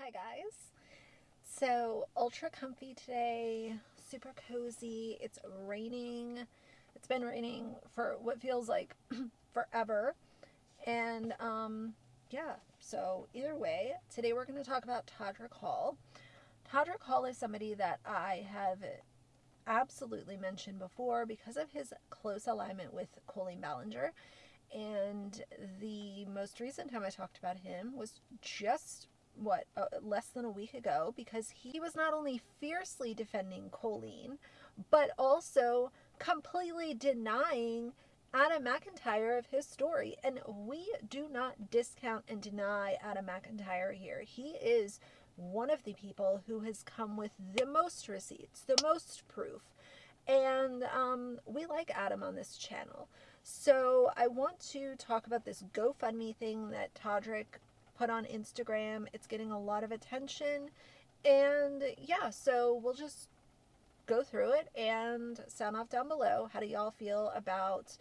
Hi guys. So ultra comfy today, super cozy. It's raining. It's been raining for what feels like forever. And yeah, so either way, today we're going to talk about Todrick Hall. Todrick Hall is somebody that I have absolutely mentioned before because of his close alignment with Trent Ballinger. And the most recent time I talked about him was just less than a week ago, because he was not only fiercely defending Colleen, but also completely denying Adam McIntyre of his story. And we do not discount and deny Adam McIntyre here. He is one of the people who has come with the most receipts, the most proof. And we like Adam on this channel. So I want to talk about this GoFundMe thing that Todrick put on Instagram. It's getting a lot of attention. And yeah, so we'll just go through it and sound off down below. How do y'all feel about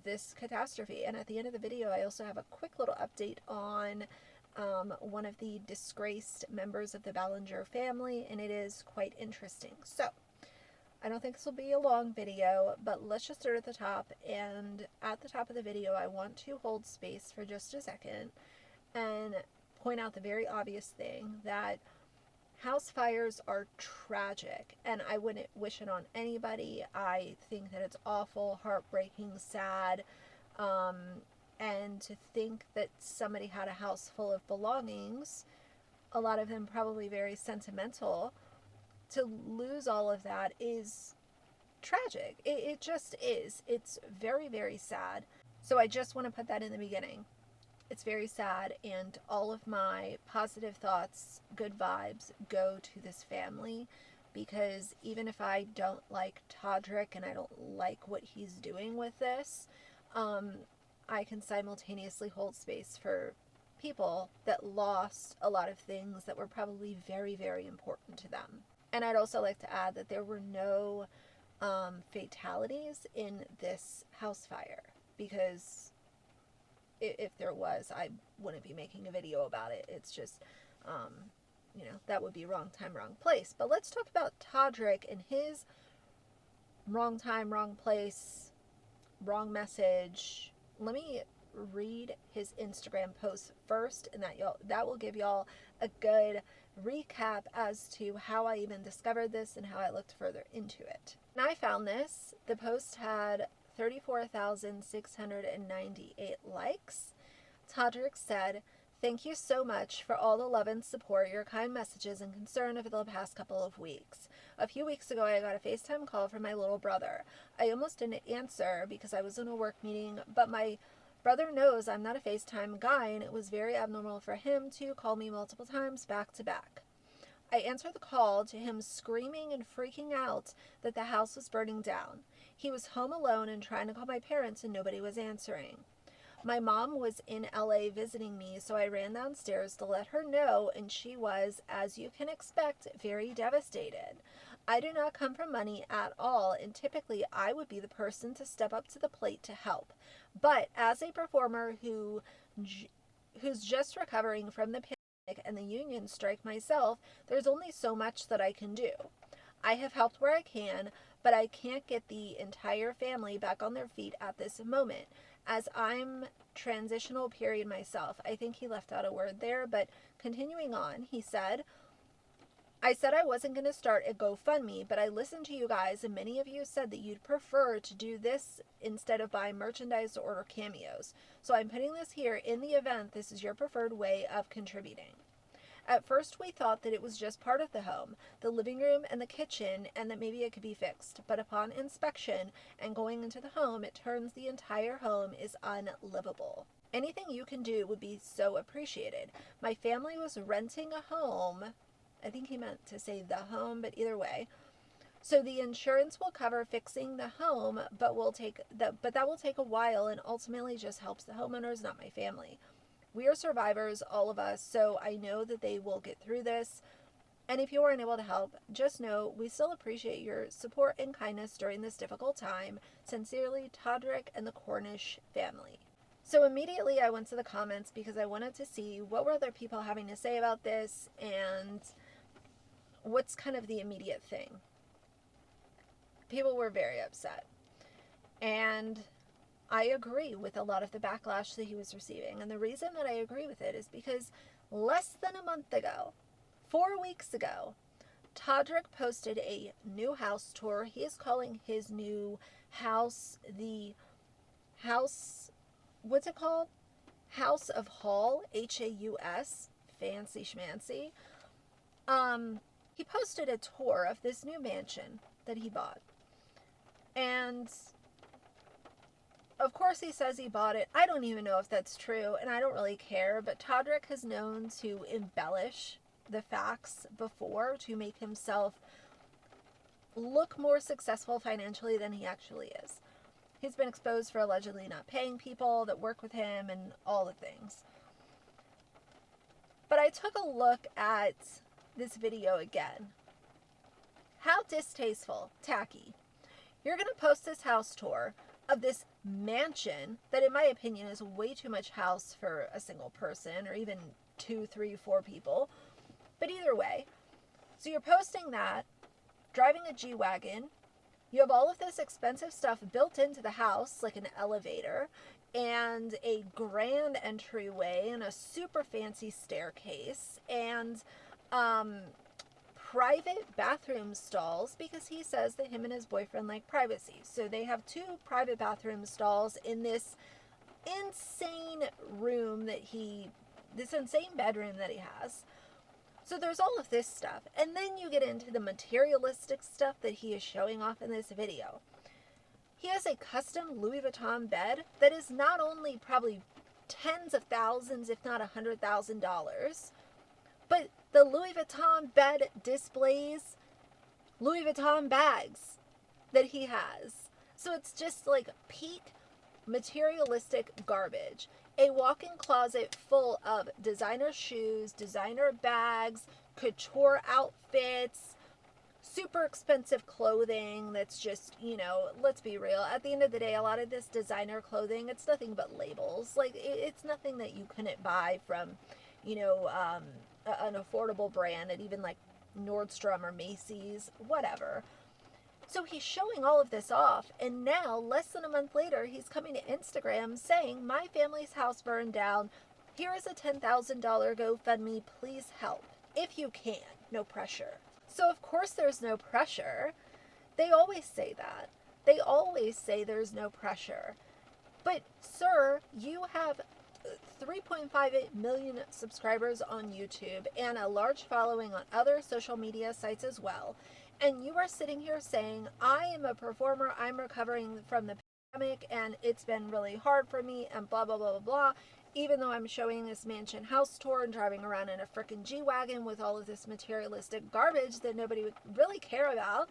this catastrophe? And at the end of the video, I also have a quick little update on one of the disgraced members of the Ballinger family, and it is quite interesting. So I don't think this will be a long video, but let's just start at the top. And at the top of the video, I want to hold space for just a second and point out the very obvious thing that house fires are tragic, and I wouldn't wish it on anybody. I think that it's awful, heartbreaking, sad, and to think that somebody had a house full of belongings, a lot of them probably very sentimental, to lose all of that is tragic. It just is. It's very, very sad. So I just want to put that in the beginning. It's very sad, and all of my positive thoughts, good vibes, go to this family, because even if I don't like Todrick and I don't like what he's doing with this, I can simultaneously hold space for people that lost a lot of things that were probably very, very important to them. And I'd also like to add that there were no fatalities in this house fire, because if there was, I wouldn't be making a video about it. It's just, that would be wrong time, wrong place. But let's talk about Todrick and his wrong time, wrong place, wrong message. Let me read his Instagram post first, and that will give y'all a good recap as to how I even discovered this and how I looked further into it. When I found this, the post had 34,698 likes. Todrick said, "Thank you so much for all the love and support, your kind messages and concern over the past couple of weeks. A few weeks ago, I got a FaceTime call from my little brother. I almost didn't answer because I was in a work meeting, but my brother knows I'm not a FaceTime guy, and it was very abnormal for him to call me multiple times back to back. I answered the call to him screaming and freaking out that the house was burning down. He was home alone and trying to call my parents, and nobody was answering. My mom was in LA visiting me, so I ran downstairs to let her know, and she was, as you can expect, very devastated. I do not come from money at all, and typically I would be the person to step up to the plate to help. But as a performer who's just recovering from the pandemic and the union strike myself, there's only so much that I can do. I have helped where I can, but I can't get the entire family back on their feet at this moment, as I'm transitional period myself." I think he left out a word there, but continuing on, he said, "I said I wasn't going to start a GoFundMe, but I listened to you guys, and many of you said that you'd prefer to do this instead of buy merchandise or order cameos. So I'm putting this here in the event this is your preferred way of contributing. At first we thought that it was just part of the home, the living room and the kitchen, and that maybe it could be fixed. But upon inspection and going into the home, it turns the entire home is unlivable. Anything you can do would be so appreciated. My family was renting a home." I think he meant to say the home, but either way. "So the insurance will cover fixing the home, but that will take a while and ultimately just helps the homeowners, not my family. We are survivors, all of us, so I know that they will get through this. And if you aren't able to help, just know we still appreciate your support and kindness during this difficult time. Sincerely, Todrick and the Cornish family." So immediately I went to the comments because I wanted to see what were other people having to say about this and what's kind of the immediate thing. People were very upset. And I agree with a lot of the backlash that he was receiving. And the reason that I agree with it is because less than a month ago, 4 weeks ago, Todrick posted a new house tour. He is calling his new house the house, what's it called? House of Hall, Haus, fancy schmancy. He posted a tour of this new mansion that he bought. And of course he says he bought it. I don't even know if that's true, and I don't really care, but Todrick has known to embellish the facts before to make himself look more successful financially than he actually is. He's been exposed for allegedly not paying people that work with him and all the things. But I took a look at this video again. How distasteful, tacky. You're going to post this house tour of this mansion that in my opinion is way too much house for a single person or even 2, 3, 4 people. But either way, so you're posting that, driving a G-Wagon, you have all of this expensive stuff built into the house, like an elevator, and a grand entryway, and a super fancy staircase, and private bathroom stalls, because he says that him and his boyfriend like privacy. So they have 2 private bathroom stalls in this insane room that this insane bedroom that he has. So there's all of this stuff. And then you get into the materialistic stuff that he is showing off in this video. He has a custom Louis Vuitton bed that is not only probably tens of thousands, if not $100,000, but the Louis Vuitton bed displays Louis Vuitton bags that he has. So it's just like peak materialistic garbage. A walk-in closet full of designer shoes, designer bags, couture outfits, super expensive clothing that's just, let's be real. At the end of the day, a lot of this designer clothing, it's nothing but labels. Like, it's nothing that you couldn't buy from, an affordable brand at even like Nordstrom or Macy's, whatever. So he's showing all of this off, and now, less than a month later, he's coming to Instagram saying, my family's house burned down. Here is a $10,000 GoFundMe. Please help. If you can. No pressure. So, of course, there's no pressure. They always say that. They always say there's no pressure. But, sir, you have 3.58 million subscribers on YouTube and a large following on other social media sites as well. And you are sitting here saying, I am a performer, I'm recovering from the pandemic, and it's been really hard for me, and blah, blah, blah, blah, blah. Even though I'm showing this mansion house tour and driving around in a frickin' G-Wagon with all of this materialistic garbage that nobody would really care about.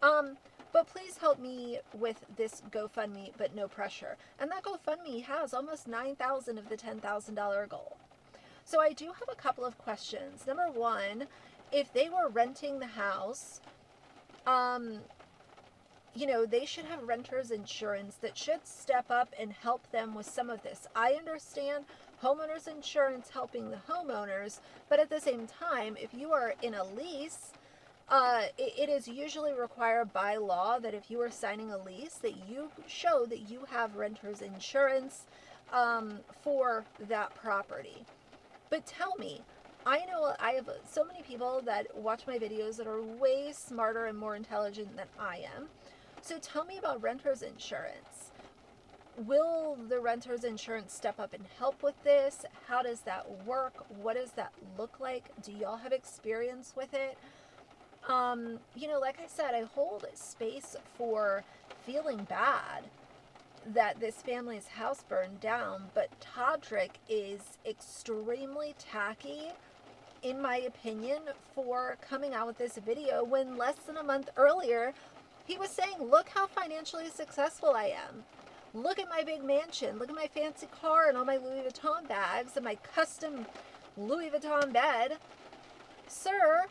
But please help me with this GoFundMe, but no pressure. And that GoFundMe has almost 9,000 of the $10,000 goal. So I do have a couple of questions. Number one, if they were renting the house, they should have renter's insurance that should step up and help them with some of this. I understand homeowners insurance helping the homeowners, but at the same time, if you are in a lease, it is usually required by law that if you are signing a lease that you show that you have renter's insurance for that property. But tell me, I know I have so many people that watch my videos that are way smarter and more intelligent than I am. So tell me about renter's insurance. Will the renter's insurance step up and help with this? How does that work? What does that look like? Do y'all have experience with it? Like I said, I hold space for feeling bad that this family's house burned down, but Todrick is extremely tacky, in my opinion, for coming out with this video when less than a month earlier he was saying, look how financially successful I am. Look at my big mansion. Look at my fancy car and all my Louis Vuitton bags and my custom Louis Vuitton bed. Sir,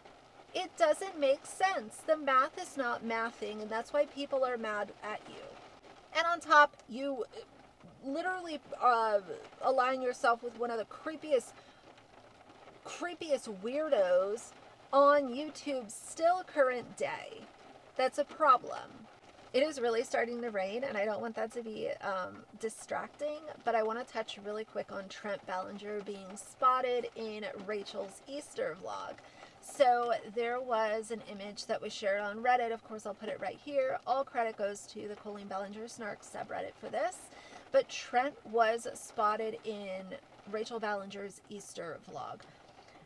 it doesn't make sense. The math is not mathing, and that's why people are mad at you. And on top, you literally align yourself with one of the creepiest weirdos on YouTube still current day. That's a problem. It is really starting to rain, and I don't want that to be distracting, but I want to touch really quick on Trent Ballinger being spotted in Rachel's Easter vlog. So there was an image that was shared on Reddit. Of course, I'll put it right here. All credit goes to the Colleen Ballinger Snark subreddit for this. But Trent was spotted in Rachel Ballinger's Easter vlog.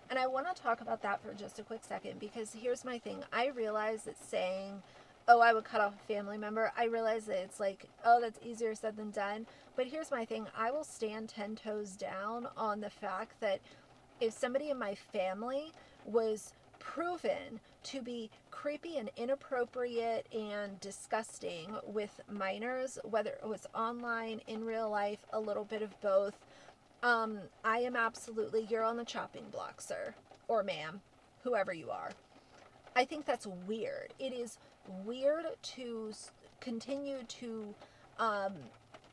And I want to talk about that for just a quick second, because here's my thing. I realize that saying, oh, I would cut off a family member, I realize that it's like, oh, that's easier said than done. But here's my thing. I will stand 10 toes down on the fact that if somebody in my family was proven to be creepy and inappropriate and disgusting with minors, whether it was online, in real life, a little bit of both, I am absolutely, you're on the chopping block, sir, or ma'am, whoever you are. I think that's weird. It is weird to continue to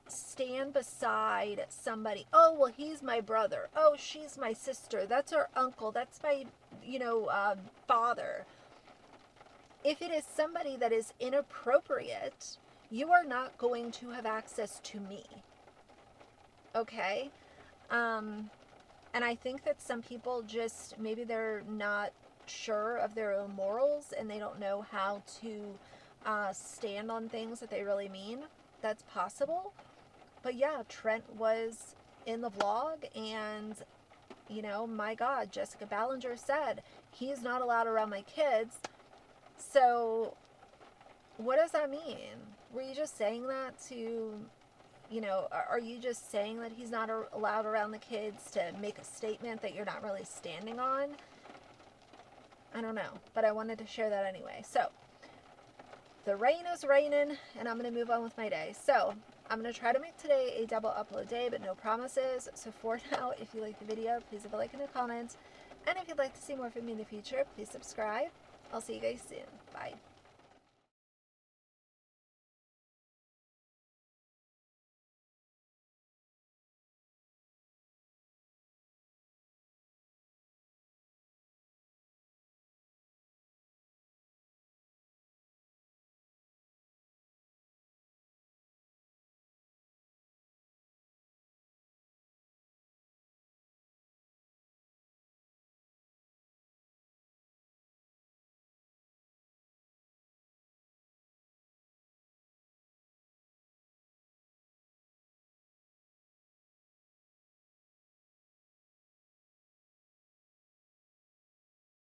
stand beside somebody. Oh, well, he's my brother. Oh, she's my sister. That's our uncle. That's my, father. If it is somebody that is inappropriate, you are not going to have access to me. Okay? And I think that some people just, maybe they're not sure of their own morals and they don't know how to stand on things that they really mean. That's possible. But yeah, Trent was in the vlog, and, my God, Jessica Ballinger said, he's not allowed around my kids. So what does that mean? Were you just saying that to... are you just saying that he's not allowed around the kids to make a statement that you're not really standing on? I don't know, but I wanted to share that anyway. So, the rain is raining, and I'm going to move on with my day. So, I'm going to try to make today a double upload day, but no promises. So, for now, if you like the video, please leave a like and a comment. And if you'd like to see more from me in the future, please subscribe. I'll see you guys soon. Bye.